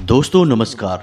दोस्तों नमस्कार।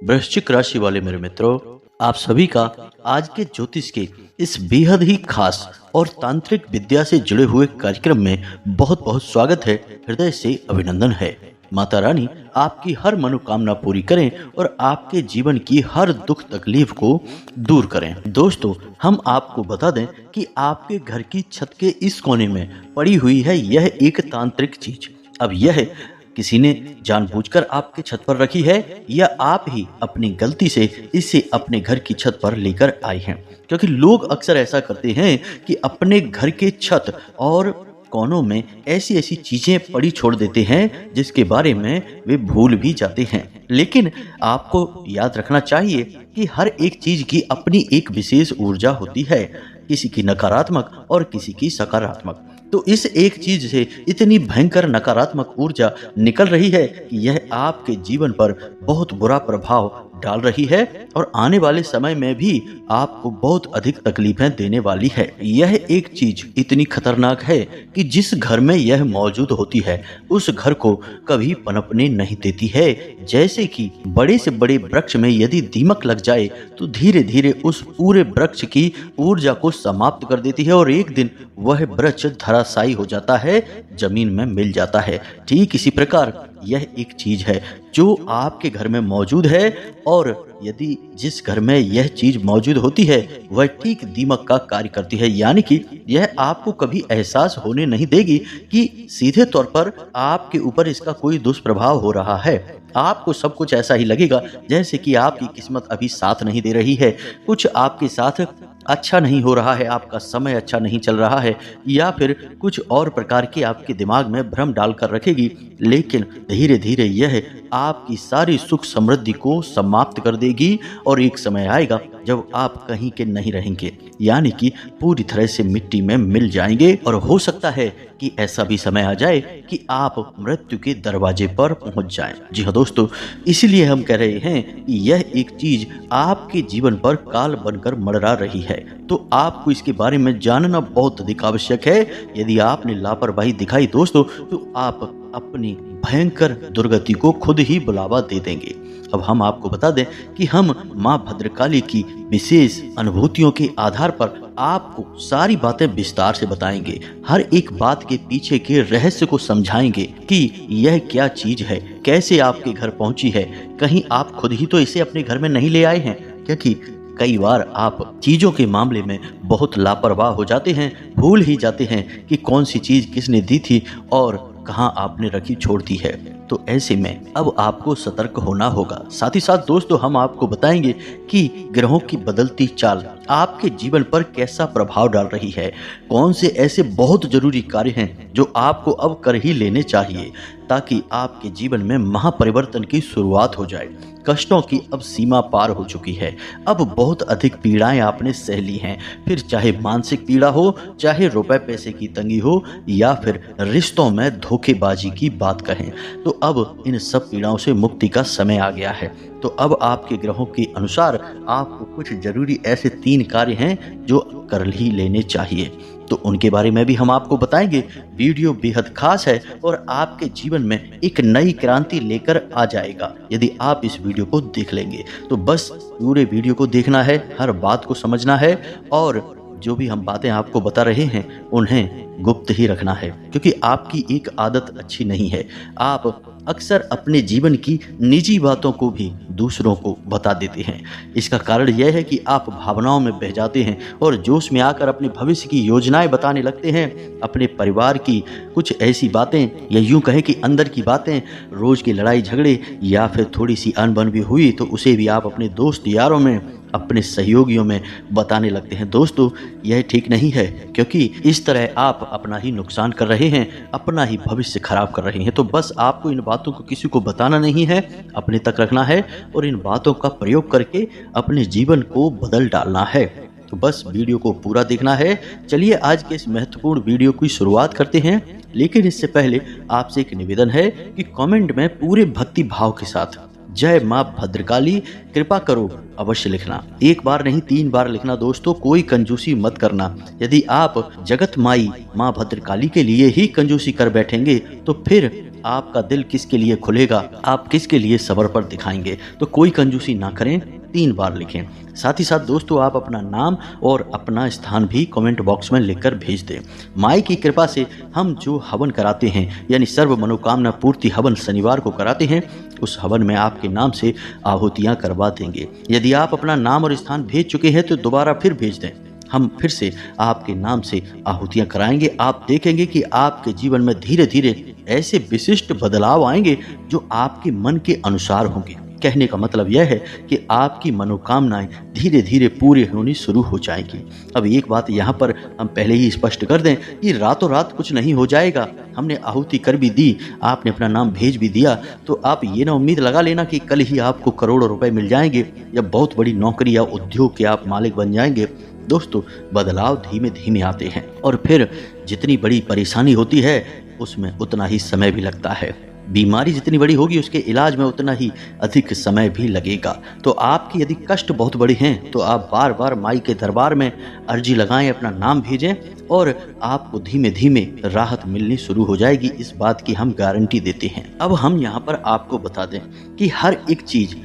वृश्चिक राशि वाले मेरे मित्रों, आप सभी का आज के ज्योतिष के इस बेहद ही खास और तांत्रिक विद्या से जुड़े हुए कार्यक्रम में बहुत बहुत स्वागत है। हृदय से अभिनंदन है। माता रानी आपकी हर मनोकामना पूरी करें और आपके जीवन की हर दुख तकलीफ को दूर करें। दोस्तों, हम आपको बता दें कि आपके घर की छत के इस कोने में पड़ी हुई है यह एक तांत्रिक चीज। अब यह किसी ने जानबूझकर आपके छत पर रखी है या आप ही अपनी गलती से इसे अपने घर की छत पर लेकर आए हैं, क्योंकि लोग अक्सर ऐसा करते हैं कि अपने घर के छत और कोनों में ऐसी ऐसी चीजें पड़ी छोड़ देते हैं जिसके बारे में वे भूल भी जाते हैं। लेकिन आपको याद रखना चाहिए कि हर एक चीज की अपनी एक विशेष ऊर्जा होती है, किसी की नकारात्मक और किसी की सकारात्मक। तो इस एक चीज से इतनी भयंकर नकारात्मक ऊर्जा निकल रही है कि यह आपके जीवन पर बहुत बुरा प्रभाव डाल रही है और आने वाले समय में भी आपको बहुत अधिक तकलीफें देने वाली है। यह एक चीज इतनी खतरनाक है कि जिस घर में यह मौजूद होती है उस घर को कभी पनपने नहीं देती है। जैसे कि बड़े से बड़े वृक्ष में यदि दीमक लग जाए तो धीरे धीरे उस पूरे वृक्ष की ऊर्जा को समाप्त कर देती है और एक दिन वह वृक्ष धराशायी हो जाता है, जमीन में मिल जाता है। ठीक इसी प्रकार यह एक चीज है जो आपके घर में मौजूद है और यदि जिस घर में यह चीज मौजूद होती है वह ठीक दीमक का कार्य करती है, यानी कि यह आपको कभी एहसास होने नहीं देगी कि सीधे तौर पर आपके ऊपर इसका कोई दुष्प्रभाव हो रहा है। आपको सब कुछ ऐसा ही लगेगा जैसे कि आपकी किस्मत अभी साथ नहीं दे रही है, कुछ आपके साथ अच्छा नहीं हो रहा है, आपका समय अच्छा नहीं चल रहा है, या फिर कुछ और प्रकार की आपके दिमाग में भ्रम डालकर रखेगी। लेकिन धीरे धीरे यह आपकी सारी सुख समृद्धि को समाप्त कर देगी और एक समय आएगा जब आप कहीं के नहीं रहेंगे, यानी कि पूरी तरह से मिट्टी में मिल जाएंगे। और हो सकता है कि ऐसा भी समय आ जाए कि आप मृत्यु के दरवाजे पर पहुंच जाएं। जी हाँ दोस्तों, इसलिए हम कह रहे हैं कि यह एक चीज आपके जीवन पर काल बनकर मंडरा रही है, तो आपको इसके बारे में जानना बहुत अधिक आवश्यक है। यदि आपने लापरवाही दिखाई दोस्तों तो आप अपनी भयंकर दुर्गति को खुद ही बुलावा दे देंगे। अब हम आपको बता दें कि हम मां भद्रकाली की विशेष अनुभूतियों के आधार पर आपको सारी बातें विस्तार से बताएंगे, हर एक बात के पीछे के रहस्य को समझाएंगे कि यह क्या चीज है, कैसे आपके घर पहुंची है। कहीं आप खुद ही तो इसे अपने घर में नहीं ले आए हैं, क्योंकि कई बार आप चीजों के मामले में बहुत लापरवाह हो जाते हैं, भूल ही जाते हैं कि कौन सी चीज किसने दी थी और कहाँ आपने रखी छोड़ दी है। तो ऐसे में अब आपको सतर्क होना होगा। साथ ही साथ दोस्तों हम आपको बताएंगे कि ग्रहों की बदलती चाल आपके जीवन पर कैसा प्रभाव डाल रही है, कौन से ऐसे बहुत जरूरी कार्य हैं जो आपको अब कर ही लेने चाहिए ताकि आपके जीवन में महापरिवर्तन की शुरुआत हो जाए। कष्टों की अब सीमा पार हो चुकी है, अब बहुत अधिक पीड़ाएं आपने सह ली हैं, फिर चाहे मानसिक पीड़ा हो, चाहे रुपए पैसे की तंगी हो, या फिर रिश्तों में धोखेबाजी की बात कहें, तो अब इन सब पीड़ाओं से मुक्ति का समय आ गया है। तो अब आपके ग्रहों के अनुसार आपको कुछ जरूरी ऐसे 3 कार्य हैं जो कर ही लेने चाहिए, तो उनके बारे में भी हम आपको बताएंगे। वीडियो बेहद खास है और आपके जीवन में एक नई क्रांति लेकर आ जाएगा यदि आप इस वीडियो को देख लेंगे। तो बस पूरे वीडियो को देखना है, हर बात को समझना है और जो भी हम बातें आपको बता रहे हैं उन्हें गुप्त ही रखना है, क्योंकि आपकी एक आदत अच्छी नहीं है। आप अक्सर अपने जीवन की निजी बातों को भी दूसरों को बता देते हैं। इसका कारण यह है कि आप भावनाओं में बह जाते हैं और जोश में आकर अपने भविष्य की योजनाएं बताने लगते हैं। अपने परिवार की कुछ ऐसी बातें या यूं कहें कि अंदर की बातें, रोज की लड़ाई झगड़े या फिर थोड़ी सी अनबन भी हुई तो उसे भी आप अपने दोस्त यारों में, अपने सहयोगियों में बताने लगते हैं। दोस्तों यह ठीक नहीं है, क्योंकि इस तरह आप अपना ही नुकसान कर रहे हैं, अपना ही भविष्य खराब कर रहे हैं। तो बस आपको इन बातों को किसी को बताना नहीं है, अपने तक रखना है और इन बातों का प्रयोग करके अपने जीवन को बदल डालना है। तो बस वीडियो को पूरा देखना है। चलिए आज के इस महत्वपूर्ण वीडियो की शुरुआत करते हैं, लेकिन इससे पहले आपसे एक निवेदन है कि कमेंट में पूरे भक्ति भाव के साथ जय मां भद्रकाली, कृपा करो अवश्य लिखना। एक बार नहीं 3 बार लिखना दोस्तों, कोई कंजूसी मत करना। यदि आप जगत माई माँ भद्रकाली के लिए ही कंजूसी कर बैठेंगे तो फिर आपका दिल किसके लिए खुलेगा, आप किसके लिए सबर पर दिखाएंगे। तो कोई कंजूसी ना करें, 3 बार लिखें। साथ ही साथ दोस्तों आप अपना नाम और अपना स्थान भी कमेंट बॉक्स में लिखकर भेज दें। माई की कृपा से हम जो हवन कराते हैं यानी सर्व मनोकामना पूर्ति हवन शनिवार को कराते हैं, उस हवन में आपके नाम से आहुतियां करवा देंगे। यदि आप अपना नाम और स्थान भेज चुके हैं तो दोबारा फिर भेज दें, हम फिर से आपके नाम से आहुतियां कराएंगे। आप देखेंगे कि आपके जीवन में धीरे धीरे ऐसे विशिष्ट बदलाव आएंगे जो आपके मन के अनुसार होंगे। कहने का मतलब यह है कि आपकी मनोकामनाएं धीरे धीरे पूरी होनी शुरू हो जाएगी। अब एक बात यहाँ पर हम पहले ही स्पष्ट कर दें कि रातों रात कुछ नहीं हो जाएगा। हमने आहुति कर भी दी, आपने अपना नाम भेज भी दिया, तो आप ये ना उम्मीद लगा लेना कि कल ही आपको करोड़ों रुपए मिल जाएंगे या बहुत बड़ी नौकरी या उद्योग के आप मालिक बन जाएंगे। दोस्तों बदलाव धीमे धीमे आते हैं और फिर जितनी बड़ी परेशानी होती है उसमें उतना ही समय भी लगता है। बीमारी जितनी बड़ी होगी उसके इलाज में उतना ही अधिक समय भी लगेगा। तो आपकी यदि कष्ट बहुत बड़े हैं तो आप बार बार माई के दरबार में अर्जी लगाएं, अपना नाम भेजें और आपको धीमे धीमे राहत मिलनी शुरू हो जाएगी। इस बात की हम गारंटी देते हैं। अब हम यहाँ पर आपको बता दें कि हर एक चीज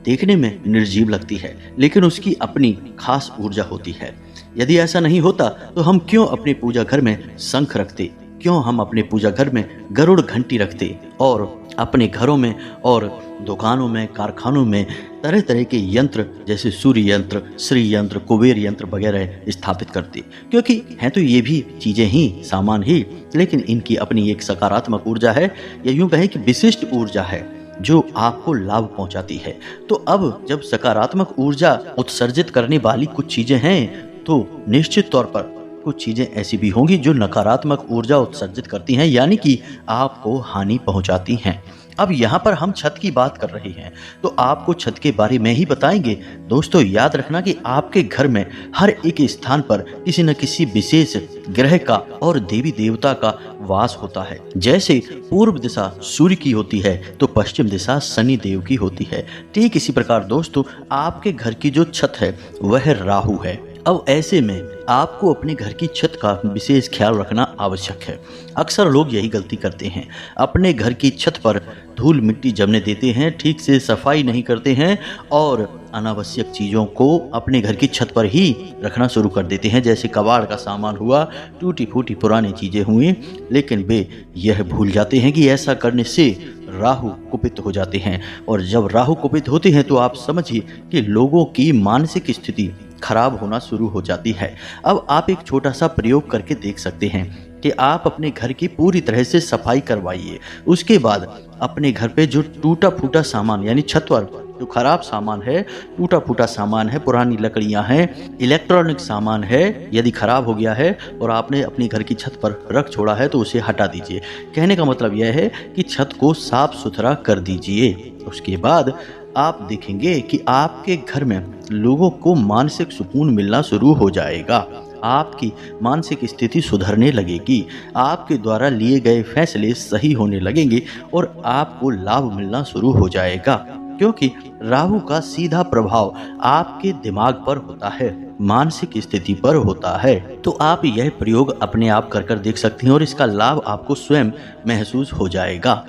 देखने में निर्जीव लगती है लेकिन उसकी अपनी खास ऊर्जा होती है। यदि ऐसा नहीं होता तो हम क्यों अपने पूजा घर में शंख रखते, क्यों हम अपने पूजा घर में गरुड़ घंटी रखते और अपने घरों में और दुकानों में कारखानों में तरह तरह के यंत्र जैसे सूर्य यंत्र, श्री यंत्र, कुबेर यंत्र वगैरह स्थापित करते। क्योंकि हैं तो ये भी चीजें ही, सामान ही, लेकिन इनकी अपनी एक सकारात्मक ऊर्जा है या यूं कहें कि विशिष्ट ऊर्जा है जो आपको लाभ पहुंचाती है। तो अब जब सकारात्मक ऊर्जा उत्सर्जित करने वाली कुछ चीजें हैं तो निश्चित तौर पर कुछ चीजें ऐसी भी होंगी जो नकारात्मक ऊर्जा उत्सर्जित करती हैं यानी कि आपको हानि पहुंचाती हैं। अब यहाँ पर हम छत की बात कर रहे हैं तो आपको छत के बारे में ही बताएंगे। दोस्तों याद रखना कि आपके घर में हर एक स्थान पर किसी न किसी विशेष ग्रह का और देवी देवता का वास होता है। जैसे पूर्व दिशा सूर्य की होती है तो पश्चिम दिशा शनि देव की होती है। ठीक इसी प्रकार दोस्तों आपके घर की जो छत है वह राहु है। अब ऐसे में आपको अपने घर की छत का विशेष ख्याल रखना आवश्यक है। अक्सर लोग यही गलती करते हैं, अपने घर की छत पर धूल मिट्टी जमने देते हैं, ठीक से सफाई नहीं करते हैं और अनावश्यक चीज़ों को अपने घर की छत पर ही रखना शुरू कर देते हैं। जैसे कबाड़ का सामान हुआ, टूटी फूटी पुरानी चीज़ें हुई, लेकिन वे यह भूल जाते हैं कि ऐसा करने से राहु कुपित हो जाते हैं और जब राहु कुपित होते हैं तो आप समझिए कि लोगों की मानसिक स्थिति खराब होना शुरू हो जाती है। अब आप एक छोटा सा प्रयोग करके देख सकते हैं कि आप अपने घर की पूरी तरह से सफाई करवाइए। उसके बाद अपने घर पे जो टूटा फूटा सामान यानी छत पर जो खराब सामान है, टूटा फूटा सामान है, पुरानी लकड़ियां हैं, इलेक्ट्रॉनिक सामान है, यदि खराब हो गया है और आपने अपनी घर की छत पर रख छोड़ा है तो उसे हटा दीजिए। कहने का मतलब यह है कि छत को साफ सुथरा कर दीजिए। उसके बाद आप देखेंगे कि आपके घर में लोगों को मानसिक सुकून मिलना शुरू हो जाएगा। आपकी मानसिक स्थिति सुधरने लगेगी, आपके द्वारा लिए गए फैसले सही होने लगेंगे और आपको लाभ मिलना शुरू हो जाएगा। क्योंकि राहु का सीधा प्रभाव आपके दिमाग पर होता है, मानसिक स्थिति पर होता है। तो आप यह प्रयोग अपने आप कर देख सकते हैं और इसका लाभ आपको स्वयं महसूस हो जाएगा।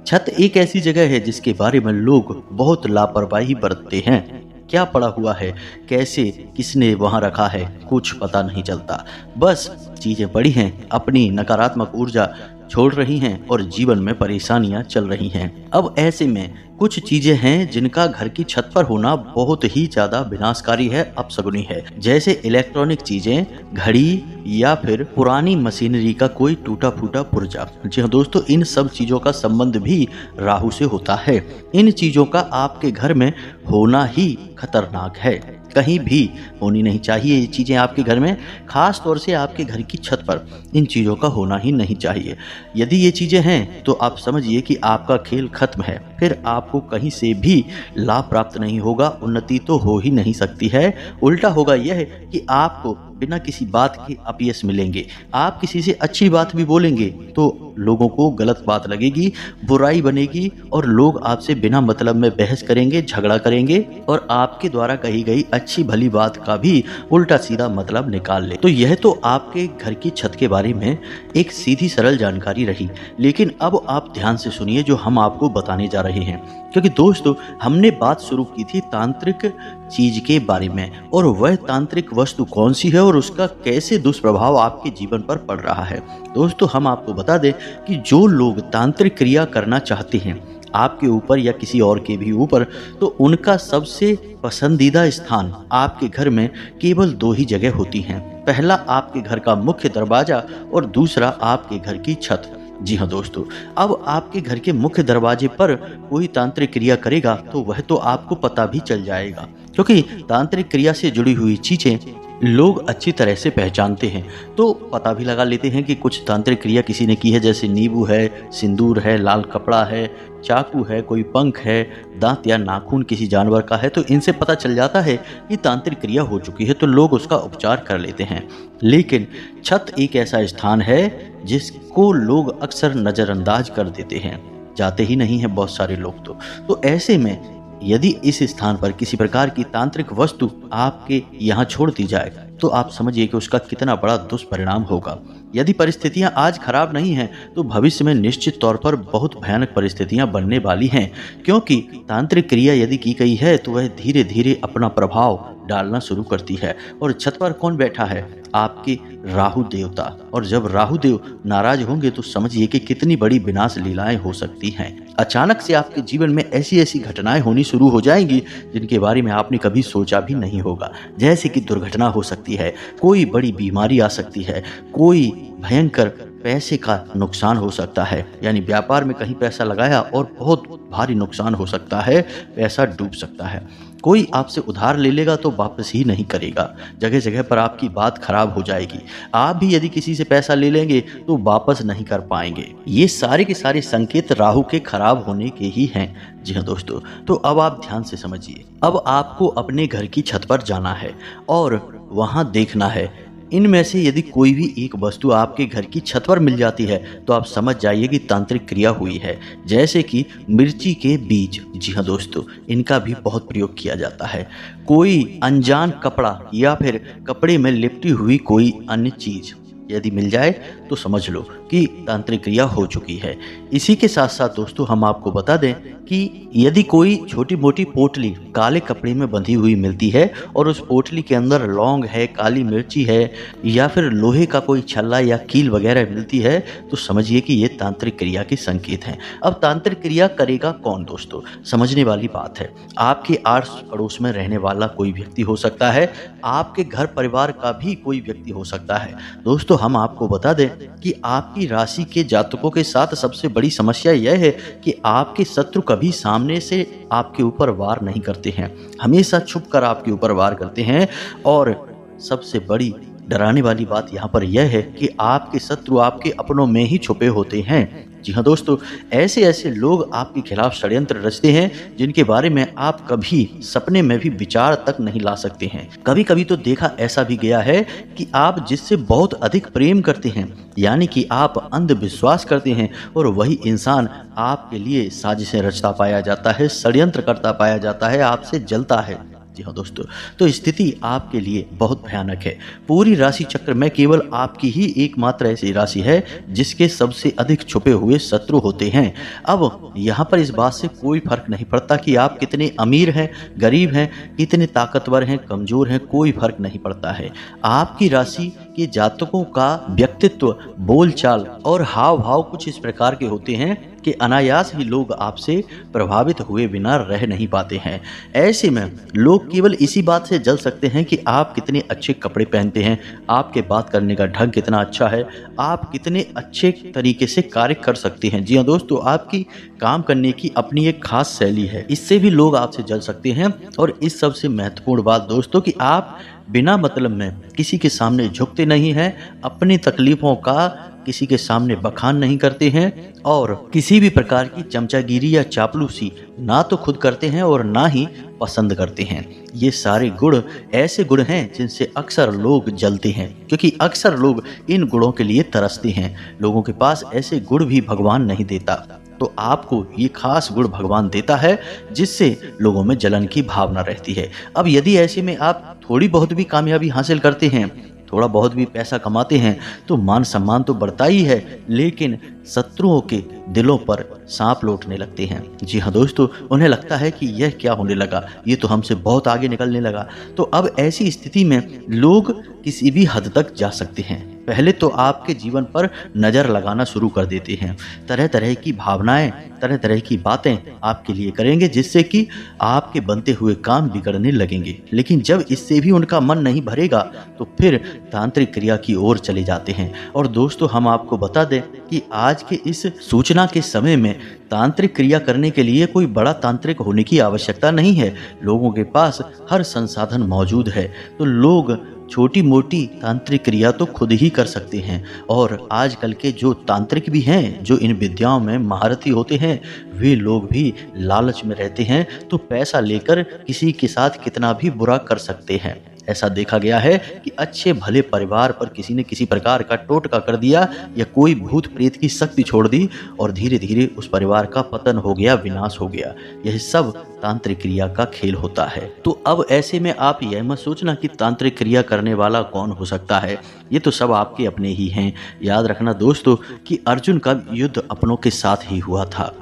छत एक ऐसी जगह है जिसके बारे में लोग बहुत लापरवाही बरतते हैं। क्या पड़ा हुआ है, कैसे, किसने वहां रखा है, कुछ पता नहीं चलता। बस चीजें पड़ी हैं, अपनी नकारात्मक ऊर्जा छोड़ रही हैं और जीवन में परेशानियां चल रही हैं। अब ऐसे में कुछ चीजें हैं जिनका घर की छत पर होना बहुत ही ज्यादा विनाशकारी है, अपशगुनी है। जैसे इलेक्ट्रॉनिक चीजें, घड़ी या फिर पुरानी मशीनरी का कोई टूटा फूटा पुर्जा। जी हाँ दोस्तों, इन सब चीजों का संबंध भी राहु से होता है। इन चीजों का आपके घर में होना ही खतरनाक है, कहीं भी होनी नहीं चाहिए ये चीज़ें आपके घर में, खास तौर से आपके घर की छत पर इन चीज़ों का होना ही नहीं चाहिए। यदि ये चीज़ें हैं तो आप समझिए कि आपका खेल खत्म है, फिर आपको कहीं से भी लाभ प्राप्त नहीं होगा, उन्नति तो हो ही नहीं सकती है। उल्टा होगा यह कि आपको बिना किसी बात के अपयश मिलेंगे। आप किसी से अच्छी बात भी बोलेंगे तो लोगों को गलत बात लगेगी, बुराई बनेगी और लोग आपसे बिना मतलब में बहस करेंगे, झगड़ा करेंगे और आपके द्वारा कही गई अच्छी भली बात का भी उल्टा सीधा मतलब निकाल ले। तो यह तो आपके घर की छत के बारे में एक सीधी सरल जानकारी रही, लेकिन अब आप ध्यान से सुनिए जो हम आपको बताने जा रहे हैं। क्योंकि दोस्तों, हमने बात शुरू की थी तांत्रिक चीज के बारे में, और वह तांत्रिक वस्तु कौन सी है और उसका कैसे दुष्प्रभाव आपके जीवन पर पड़ रहा है। दोस्तों, हम आपको बता दें कि जो लोग तांत्रिक क्रिया करना चाहते हैं आपके ऊपर या किसी और के भी ऊपर, तो उनका सबसे पसंदीदा स्थान आपके घर में केवल दो ही जगह होती हैं। पहला आपके घर का मुख्य दरवाजा और दूसरा आपके घर की छत। जी हाँ दोस्तों, अब आपके घर के मुख्य दरवाजे पर कोई तांत्रिक क्रिया करेगा तो वह तो आपको पता भी चल जाएगा, क्योंकि तांत्रिक क्रिया से जुड़ी हुई चीजें लोग अच्छी तरह से पहचानते हैं, तो पता भी लगा लेते हैं कि कुछ तांत्रिक क्रिया किसी ने की है, जैसे नींबू है, सिंदूर है, लाल कपड़ा है, चाकू है, कोई पंख है, दांत या नाखून किसी जानवर का है, तो इनसे पता चल जाता है कि तांत्रिक क्रिया हो चुकी है, तो लोग उसका उपचार कर लेते हैं। लेकिन छत एक ऐसा स्थान है जिसको लोग अक्सर नज़रअंदाज कर देते हैं, जाते ही नहीं हैं बहुत सारे लोग। तो ऐसे में यदि इस स्थान पर किसी प्रकार की तांत्रिक वस्तु आपके यहाँ छोड़ दी जाए तो आप समझिए कि उसका कितना बड़ा दुष्परिणाम होगा। यदि परिस्थितियां आज खराब नहीं हैं तो भविष्य में निश्चित तौर पर बहुत भयानक परिस्थितियां बनने वाली हैं, क्योंकि तांत्रिक क्रिया यदि की गई है तो वह धीरे धीरे अपना प्रभाव डालना शुरू करती है। और छत पर कौन बैठा है? आपके राहु देवता। और जब राहु देव नाराज होंगे तो समझिए कि कितनी बड़ी विनाश लीलाएं हो सकती हैं। अचानक से आपके जीवन में ऐसी ऐसी घटनाएं होनी शुरू हो जाएंगी जिनके बारे में आपने कभी सोचा भी नहीं होगा। जैसे कि दुर्घटना हो सकती है, कोई बड़ी बीमारी आ सकती है, कोई भयंकर पैसे का नुकसान हो सकता है, यानी व्यापार में कहीं पैसा लगाया और बहुत भारी नुकसान हो सकता है, पैसा डूब सकता है। कोई आपसे उधार ले लेगा तो वापस ही नहीं करेगा, जगह जगह पर आपकी बात खराब हो जाएगी। आप भी यदि किसी से पैसा ले लेंगे तो वापस नहीं कर पाएंगे। ये सारे के सारे संकेत राहु के खराब होने के ही हैं। जी हाँ दोस्तों, तो अब आप ध्यान से समझिए। अब आपको अपने घर की छत पर जाना है और वहां देखना है, इनमें से यदि कोई भी एक वस्तु आपके घर की छत पर मिल जाती है तो आप समझ जाइए कि तांत्रिक क्रिया हुई है। जैसे कि मिर्ची के बीज, जी हाँ दोस्तों, इनका भी बहुत प्रयोग किया जाता है। कोई अनजान कपड़ा या फिर कपड़े में लिपटी हुई कोई अन्य चीज यदि मिल जाए तो समझ लो कि तांत्रिक क्रिया हो चुकी है। इसी के साथ साथ दोस्तों, हम आपको बता दें कि यदि कोई छोटी मोटी पोटली काले कपड़े में बंधी हुई मिलती है और उस पोटली के अंदर लौंग है, काली मिर्ची है या फिर लोहे का कोई छल्ला या कील वगैरह मिलती है तो समझिए कि ये तांत्रिक क्रिया के संकेत हैं। अब तांत्रिक क्रिया करेगा कौन दोस्तों? समझने वाली बात है। आपके आस पड़ोस में रहने वाला कोई व्यक्ति हो सकता है, आपके घर परिवार का भी कोई व्यक्ति हो सकता है। दोस्तों, हम आपको बता दें कि आपकी राशि के जातकों के साथ सबसे बड़ी समस्या यह है कि आपके शत्रु कभी सामने से आपके ऊपर वार नहीं करते हैं, हमेशा छुप कर आपके ऊपर वार करते हैं। और सबसे बड़ी डराने वाली बात यहाँ पर यह है कि आपके शत्रु आपके अपनों में ही छुपे होते हैं। जी हाँ दोस्तों, ऐसे ऐसे लोग आपके खिलाफ षड्यंत्र रचते हैं जिनके बारे में आप कभी सपने में भी विचार तक नहीं ला सकते हैं। कभी कभी तो देखा ऐसा भी गया है कि आप जिससे बहुत अधिक प्रेम करते हैं, यानी कि आप अंधविश्वास करते हैं, और वही इंसान आपके लिए साजिशें रचता पाया जाता है, षड्यंत्र करता पाया जाता है, आपसे जलता है। जी हाँ दोस्तों, तो स्थिति आपके लिए बहुत भयानक है। पूरी राशि चक्र में केवल आपकी ही एकमात्र ऐसी राशि है जिसके सबसे अधिक छुपे हुए शत्रु होते हैं। अब यहाँ पर इस बात से कोई फर्क नहीं पड़ता कि आप कितने अमीर हैं, गरीब हैं, कितने ताकतवर हैं, कमजोर हैं, कोई फर्क नहीं पड़ता है। आपकी राशि के जातकों का व्यक्तित्व, बोलचाल और हाव भाव कुछ इस प्रकार के होते हैं कि अनायास ही लोग आपसे प्रभावित हुए बिना रह नहीं पाते हैं। ऐसे में लोग केवल इसी बात से जल सकते हैं कि आप कितने अच्छे कपड़े पहनते हैं, आपके बात करने का ढंग कितना अच्छा है, आप कितने अच्छे तरीके से कार्य कर सकते हैं। जी हाँ दोस्तों, आपकी काम करने की अपनी एक खास शैली है, इससे भी लोग आपसे जल सकते हैं। और इस सबसे महत्वपूर्ण बात दोस्तों कि आप बिना मतलब में किसी के सामने झुकते नहीं हैं, अपनी तकलीफों का किसी के सामने बखान नहीं करते हैं और किसी भी प्रकार की चमचागिरी या चापलूसी ना तो खुद करते हैं और ना ही पसंद करते हैं। ये सारे गुण ऐसे गुण हैं जिनसे अक्सर लोग जलते हैं, क्योंकि अक्सर लोग इन गुणों के लिए तरसते हैं। लोगों के पास ऐसे गुण भी भगवान नहीं देता, तो आपको ये खास गुण भगवान देता है जिससे लोगों में जलन की भावना रहती है। अब यदि ऐसे में आप थोड़ी बहुत भी कामयाबी हासिल करते हैं, थोड़ा बहुत भी पैसा कमाते हैं, तो मान सम्मान तो बढ़ता ही है, लेकिन शत्रुओं के दिलों पर सांप लौटने लगते हैं। जी हाँ दोस्तों, उन्हें लगता है कि यह क्या होने लगा, ये तो हमसे बहुत आगे निकलने लगा। तो अब ऐसी स्थिति में लोग किसी भी हद तक जा सकते हैं। पहले तो आपके जीवन पर नज़र लगाना शुरू कर देते हैं, तरह तरह की भावनाएं, तरह तरह की बातें आपके लिए करेंगे, जिससे कि आपके बनते हुए काम बिगड़ने लगेंगे। लेकिन जब इससे भी उनका मन नहीं भरेगा तो फिर तांत्रिक क्रिया की ओर चले जाते हैं। और दोस्तों, हम आपको बता दें कि आज के इस सूचना के समय में तांत्रिक क्रिया करने के लिए कोई बड़ा तांत्रिक होने की आवश्यकता नहीं है। लोगों के पास हर संसाधन मौजूद है, तो लोग छोटी मोटी तांत्रिक क्रिया तो खुद ही कर सकते हैं। और आजकल के जो तांत्रिक भी हैं, जो इन विद्याओं में महारथी होते हैं, वे लोग भी लालच में रहते हैं, तो पैसा लेकर किसी के साथ कितना भी बुरा कर सकते हैं। ऐसा देखा गया है कि अच्छे भले परिवार पर किसी ने किसी प्रकार का टोटका कर दिया या कोई भूत प्रेत की शक्ति छोड़ दी और धीरे धीरे उस परिवार का पतन हो गया, विनाश हो गया। यह सब तांत्रिक क्रिया का खेल होता है। तो अब ऐसे में आप यह मत सोचना कि तांत्रिक क्रिया करने वाला कौन हो सकता है, ये तो सब आपके अपने ही हैं। याद रखना दोस्तों कि अर्जुन का युद्ध अपनों के साथ ही हुआ था।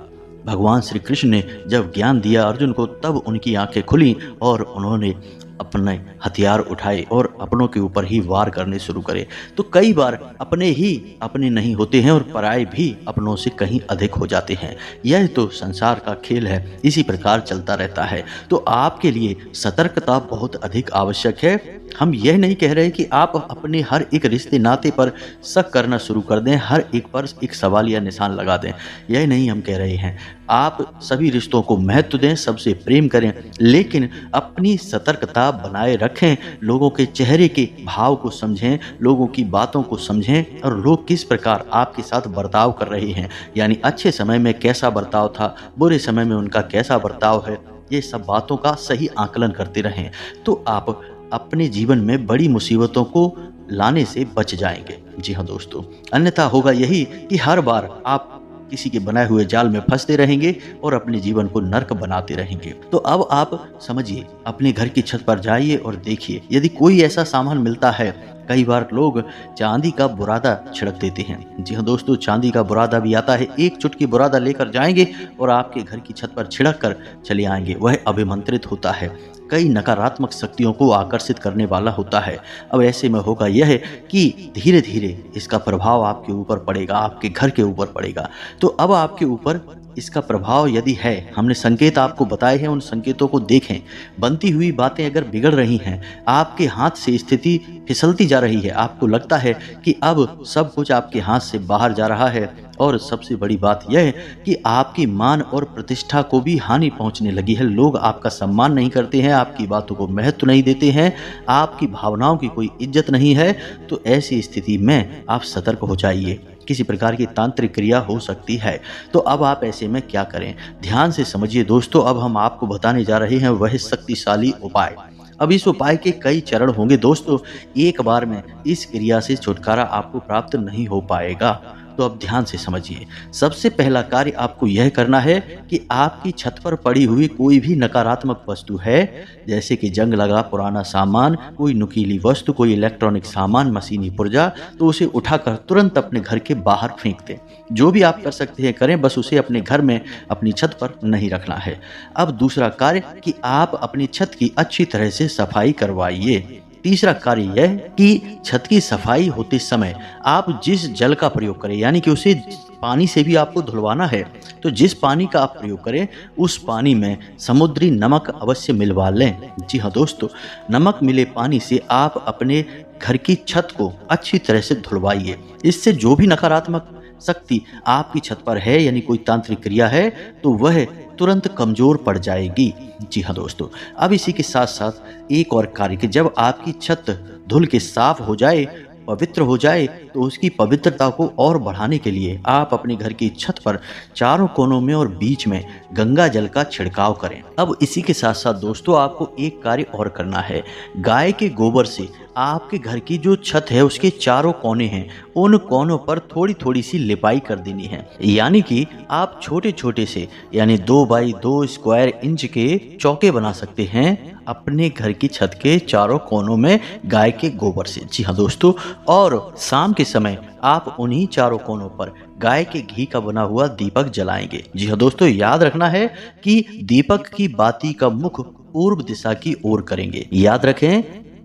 भगवान श्री कृष्ण ने जब ज्ञान दिया अर्जुन को, तब उनकी आंखें खुली और उन्होंने अपने हथियार उठाए और अपनों के ऊपर ही वार करने शुरू करे। तो कई बार अपने ही अपने नहीं होते हैं और पराये भी अपनों से कहीं अधिक हो जाते हैं। यह तो संसार का खेल है, इसी प्रकार चलता रहता है। तो आपके लिए सतर्कता बहुत अधिक आवश्यक है। हम यह नहीं कह रहे कि आप अपने हर एक रिश्ते नाते पर शक करना शुरू कर दें, हर एक पर एक सवालिया निशान लगा दें, यह नहीं हम कह रहे हैं। आप सभी रिश्तों को महत्व दें, सबसे प्रेम करें, लेकिन अपनी सतर्कता बनाए रखें। लोगों के चेहरे के भाव को समझें, लोगों की बातों को समझें और लोग किस प्रकार आपके साथ बर्ताव कर रहे हैं, यानी अच्छे समय में कैसा बर्ताव था, बुरे समय में उनका कैसा बर्ताव है, ये सब बातों का सही आकलन करते रहें। तो आप अपने जीवन में बड़ी मुसीबतों को लाने से बच जाएंगे। जी हाँ दोस्तों, अन्यथा होगा यही कि हर बार आप किसी के बनाए हुए जाल में फंसते रहेंगे और अपने जीवन को नर्क बनाते रहेंगे। तो अब आप समझिए, अपने घर की छत पर जाइए और देखिए, यदि कोई ऐसा सामान मिलता है। कई बार लोग चांदी का बुरादा छिड़क देते हैं। जी हाँ दोस्तों, चांदी का बुरादा भी आता है। एक चुटकी बुरादा लेकर जाएंगे और आपके घर की छत पर छिड़क कर चले आएंगे। वह अभिमंत्रित होता है, कई नकारात्मक शक्तियों को आकर्षित करने वाला होता है। अब ऐसे में होगा यह कि धीरे धीरे इसका प्रभाव आपके ऊपर पड़ेगा, आपके घर के ऊपर पड़ेगा। तो अब आपके ऊपर इसका प्रभाव यदि है, हमने संकेत आपको बताए हैं, उन संकेतों को देखें। बनती हुई बातें अगर बिगड़ रही हैं, आपके हाथ से स्थिति फिसलती जा रही है, आपको लगता है कि अब सब कुछ आपके हाथ से बाहर जा रहा है, और सबसे बड़ी बात यह है कि आपकी मान और प्रतिष्ठा को भी हानि पहुंचने लगी है। लोग आपका सम्मान नहीं करते हैं, आपकी बातों को महत्व नहीं देते हैं, आपकी भावनाओं की कोई इज्जत नहीं है। तो ऐसी स्थिति में आप सतर्क हो जाइए, किसी प्रकार की तांत्रिक क्रिया हो सकती है। तो अब आप ऐसे में क्या करें, ध्यान से समझिए दोस्तों। अब हम आपको बताने जा रहे हैं वह शक्तिशाली उपाय। अब इस उपाय के कई चरण होंगे दोस्तों, एक बार में इस क्रिया से छुटकारा आपको प्राप्त नहीं हो पाएगा। तो अब ध्यान से समझिए। सबसे पहला कार्य आपको यह करना है कि आपकी छत पर पड़ी हुई कोई भी नकारात्मक वस्तु है, जैसे कि जंग लगा पुराना सामान, कोई नुकीली वस्तु, कोई इलेक्ट्रॉनिक सामान, मशीनी पुर्जा, तो उसे उठाकर तुरंत अपने घर के बाहर फेंक दें। जो भी आप कर सकते हैं करें, बस उसे अपने घर में अपनी छत पर नहीं रखना है। अब दूसरा कार्य कि आप अपनी छत की अच्छी तरह से सफाई करवाइए। तीसरा कार्य यह कि छत की सफाई होते समय आप जिस जल का प्रयोग करें, यानी कि उसे पानी से भी आपको धुलवाना है, तो जिस पानी का आप प्रयोग करें उस पानी में समुद्री नमक अवश्य मिलवा लें। जी हाँ दोस्तों, नमक मिले पानी से आप अपने घर की छत को अच्छी तरह से धुलवाइए। इससे जो भी नकारात्मक शक्ति आपकी छत पर है, यानी कोई तांत्रिक क्रिया है, तो वह तुरंत कमजोर पड़ जाएगी। जी हाँ दोस्तों, अब इसी के साथ साथ एक और कार्य कि जब आपकी छत धुल के साफ हो जाए, पवित्र हो जाए, तो उसकी पवित्रता को और बढ़ाने के लिए आप अपने घर की छत पर चारों कोनों में और बीच में गंगा जल का छिड़काव करें। अब इसी के साथ साथ दोस्तों आपको एक कार्य और करना है। गाय के गोबर से आपके घर की जो छत है उसके चारों कोने हैं, उन कोनों पर थोड़ी थोड़ी सी लिपाई कर देनी है। यानी कि आप छोटे छोटे से यानी 2 बाई 2 स्क्वायर इंच के चौके बना सकते हैं अपने घर की छत के चारों कोनों में गाय के गोबर से। जी हाँ दोस्तों, और शाम के समय आप उन्हीं चारों कोनों पर गाय के घी का बना हुआ दीपक जलाएंगे। जी हाँ दोस्तों, याद रखना है कि दीपक की बाती का मुख पूर्व दिशा की ओर करेंगे। याद रखें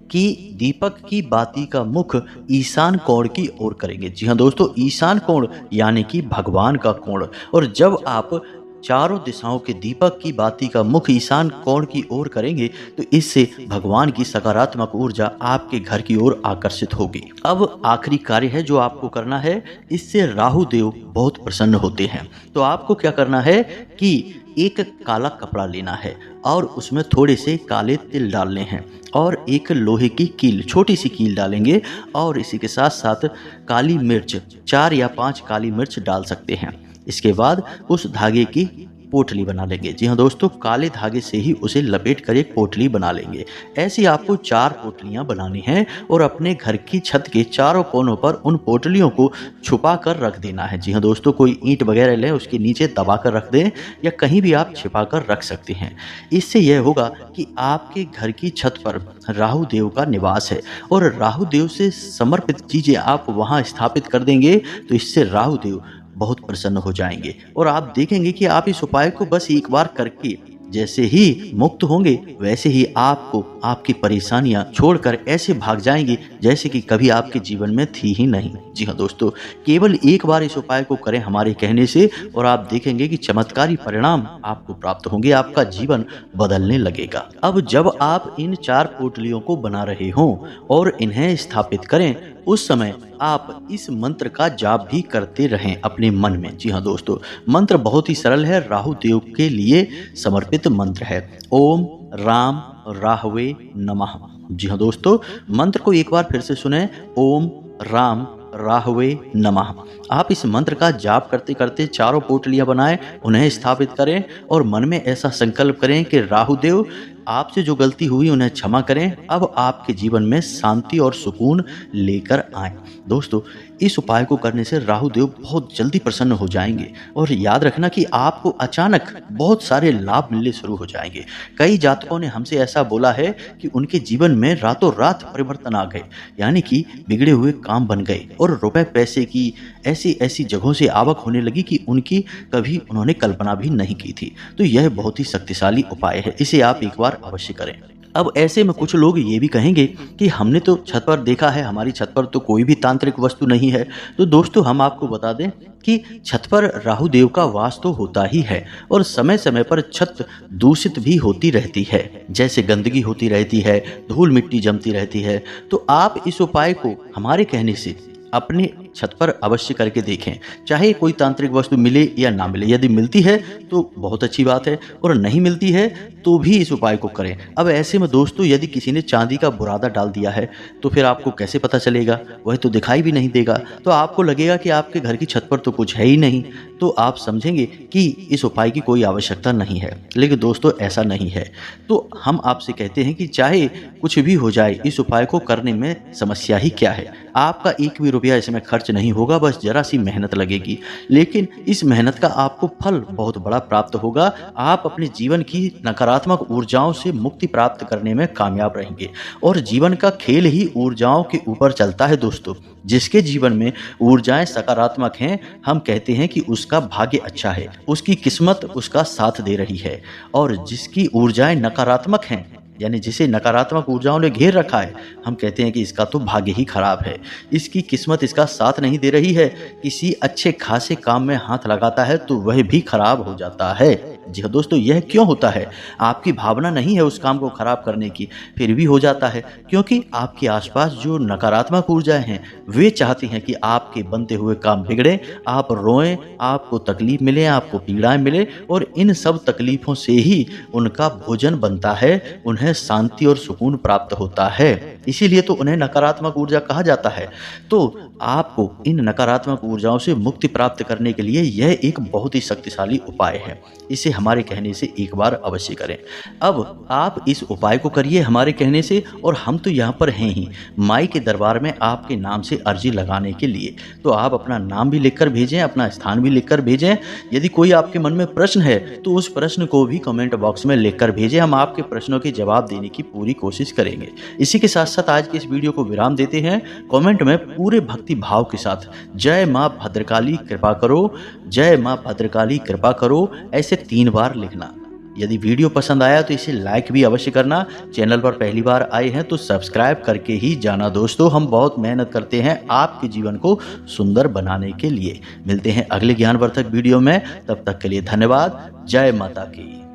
कि दीपक की बाती का मुख ईशान कोण की ओर करेंगे। जी हाँ दोस्तों, ईशान कोण यानी कि भगवान का कोण। और जब आप चारों दिशाओं के दीपक की बाती का मुख ईशान कोण की ओर करेंगे तो इससे भगवान की सकारात्मक ऊर्जा आपके घर की ओर आकर्षित होगी। अब आखिरी कार्य है जो आपको करना है, इससे राहु देव बहुत प्रसन्न होते हैं। तो आपको क्या करना है कि एक काला कपड़ा लेना है और उसमें थोड़े से काले तिल डालने हैं और एक लोहे की कील, छोटी सी कील डालेंगे और इसी के साथ साथ काली मिर्च, 4 या 5 काली मिर्च डाल सकते हैं। इसके बाद उस धागे की पोटली बना लेंगे। जी हाँ दोस्तों, काले धागे से ही उसे लपेट कर एक पोटली बना लेंगे। ऐसी आपको 4 पोटलियां बनानी हैं और अपने घर की छत के चारों कोनों पर उन पोटलियों को छुपा कर रख देना है। जी हाँ दोस्तों, कोई ईंट वगैरह लें, उसके नीचे दबा कर रख दें या कहीं भी आप छिपा कर रख सकते हैं। इससे यह होगा कि आपके घर की छत पर राहु देव का निवास है और राहु देव से समर्पित चीज़ें आप वहाँ स्थापित कर देंगे तो इससे राहु देव बहुत प्रसन्न हो जाएंगे और आप देखेंगे कि आप इस उपाय को बस एक बार करके जैसे ही मुक्त होंगे वैसे ही आपको आपकी परेशानियां छोड़कर ऐसे भाग जाएंगी जैसे कि कभी आपके जीवन में थी ही नहीं। जी हाँ दोस्तों, केवल एक बार इस उपाय को करें हमारे कहने से और आप देखेंगे कि चमत्कारी परिणाम आपको प्राप्त होंगे, आपका जीवन बदलने लगेगा। अब जब आप इन 4 पोटलियों को बना रहे हों और इन्हें स्थापित करें उस समय आप इस मंत्र का जाप भी करते रहें अपने मन में। जी हाँ दोस्तों, मंत्र बहुत ही सरल है, राहु देव के लिए समर्पित मंत्र है। ओम राम राहवे नमः। जी हाँ दोस्तों, मंत्र को एक बार फिर से सुने। ओम राम राहवे नमः। आप इस मंत्र का जाप करते करते चारों पोटलियां बनाएं, उन्हें स्थापित करें और मन में ऐसा संकल्प करें कि राहु देव आपसे जो गलती हुई उन्हें क्षमा करें, अब आपके जीवन में शांति और सुकून लेकर आए। दोस्तों, इस उपाय को करने से राहु देव बहुत जल्दी प्रसन्न हो जाएंगे और याद रखना कि आपको अचानक बहुत सारे लाभ मिलने शुरू हो जाएंगे। कई जातकों ने हमसे ऐसा बोला है कि उनके जीवन में रातों रात परिवर्तन आ गए, यानी कि बिगड़े हुए काम बन गए और रुपए पैसे की ऐसी ऐसी जगहों से आवक होने लगी कि उनकी कभी उन्होंने कल्पना भी नहीं की थी। तो यह बहुत ही शक्तिशाली उपाय है, इसे आप एक बार अवश्य करें। अब ऐसे में कुछ लोग ये भी कहेंगे कि हमने तो छत पर देखा है, हमारी छत पर तो कोई भी तांत्रिक वस्तु नहीं है। तो दोस्तों, हम आपको बता दें कि छत पर राहु देव का वास तो होता ही है और समय समय पर छत दूषित भी होती रहती है, जैसे गंदगी होती रहती है, धूल मिट्टी जमती रहती है। तो आप इस उपाय को हमारे कहने से अपनी छत पर अवश्य करके देखें, चाहे कोई तांत्रिक वस्तु मिले या ना मिले। यदि मिलती है तो बहुत अच्छी बात है और नहीं मिलती है तो भी इस उपाय को करें। अब ऐसे में दोस्तों, यदि किसी ने चांदी का बुरादा डाल दिया है तो फिर आपको कैसे पता चलेगा? वह तो दिखाई भी नहीं देगा, तो आपको लगेगा कि आपके घर की छत पर तो कुछ है ही नहीं, तो आप समझेंगे कि इस उपाय की कोई आवश्यकता नहीं है। लेकिन दोस्तों, ऐसा नहीं है। तो हम आपसे कहते हैं कि चाहे कुछ भी हो जाए, इस उपाय को करने में समस्या ही क्या है? आपका एक भी रुपया इसमें खर्च नहीं होगा, बस जरा सी मेहनत लगेगी, लेकिन इस मेहनत का आपको फल बहुत बड़ा प्राप्त होगा। आप अपने जीवन की नकारात्मक ऊर्जाओं से मुक्ति प्राप्त करने में कामयाब रहेंगे और जीवन का खेल ही ऊर्जाओं के ऊपर चलता है। दोस्तों, जिसके जीवन में ऊर्जाएं सकारात्मक हैं, हम कहते हैं कि उसका भाग्य अच्छा है, उसकी किस्मत उसका साथ दे रही है। और जिसकी ऊर्जाएं नकारात्मक हैं, यानी जिसे नकारात्मक ऊर्जाओं ने घेर रखा है, हम कहते हैं कि इसका तो भाग्य ही खराब है, इसकी किस्मत इसका साथ नहीं दे रही है। किसी अच्छे खासे काम में हाथ लगाता है तो वह भी खराब हो जाता है। जी हाँ दोस्तों, यह क्यों होता है? आपकी भावना नहीं है उस काम को खराब करने की, फिर भी हो जाता है, क्योंकि आपके आसपास जो नकारात्मक ऊर्जाएं हैं वे चाहती हैं कि आपके बनते हुए काम बिगड़े, आप रोएं, आपको तकलीफ मिले, आपको पीड़ाएं मिले, और इन सब तकलीफों से ही उनका भोजन बनता है, उन्हें शांति और सुकून प्राप्त होता है। इसीलिए तो उन्हें नकारात्मक ऊर्जा कहा जाता है। तो आपको इन नकारात्मक ऊर्जाओं से मुक्ति प्राप्त करने के लिए यह एक बहुत ही शक्तिशाली उपाय है। इसे हमारे कहने से एक बार अवश्य करें। अब आप इस उपाय को करिए हमारे कहने से, और हम तो यहाँ पर हैं ही माई के दरबार में आपके नाम से अर्जी लगाने के लिए। तो आप अपना नाम भी लिखकर भेजें, अपना स्थान भी लिखकर भेजें। यदि कोई आपके मन में प्रश्न है तो उस प्रश्न को भी कमेंट बॉक्स में लिखकर भेजें, हम आपके प्रश्नों के जवाब देने की पूरी कोशिश करेंगे। इसी के साथ साथ आज के इस वीडियो को विराम देते हैं। कमेंट में पूरे भक्ति भाव के साथ जय मां भद्रकाली कृपा करो, जय मां भद्रकाली कृपा करो, ऐसे 3 बार लिखना। यदि वीडियो पसंद आया तो इसे लाइक भी अवश्य करना। चैनल पर पहली बार आए हैं तो सब्सक्राइब करके ही जाना दोस्तों, हम बहुत मेहनत करते हैं आपके जीवन को सुंदर बनाने के लिए। मिलते हैं अगले ज्ञानवर्धक वीडियो में, तब तक के लिए धन्यवाद। जय माता की।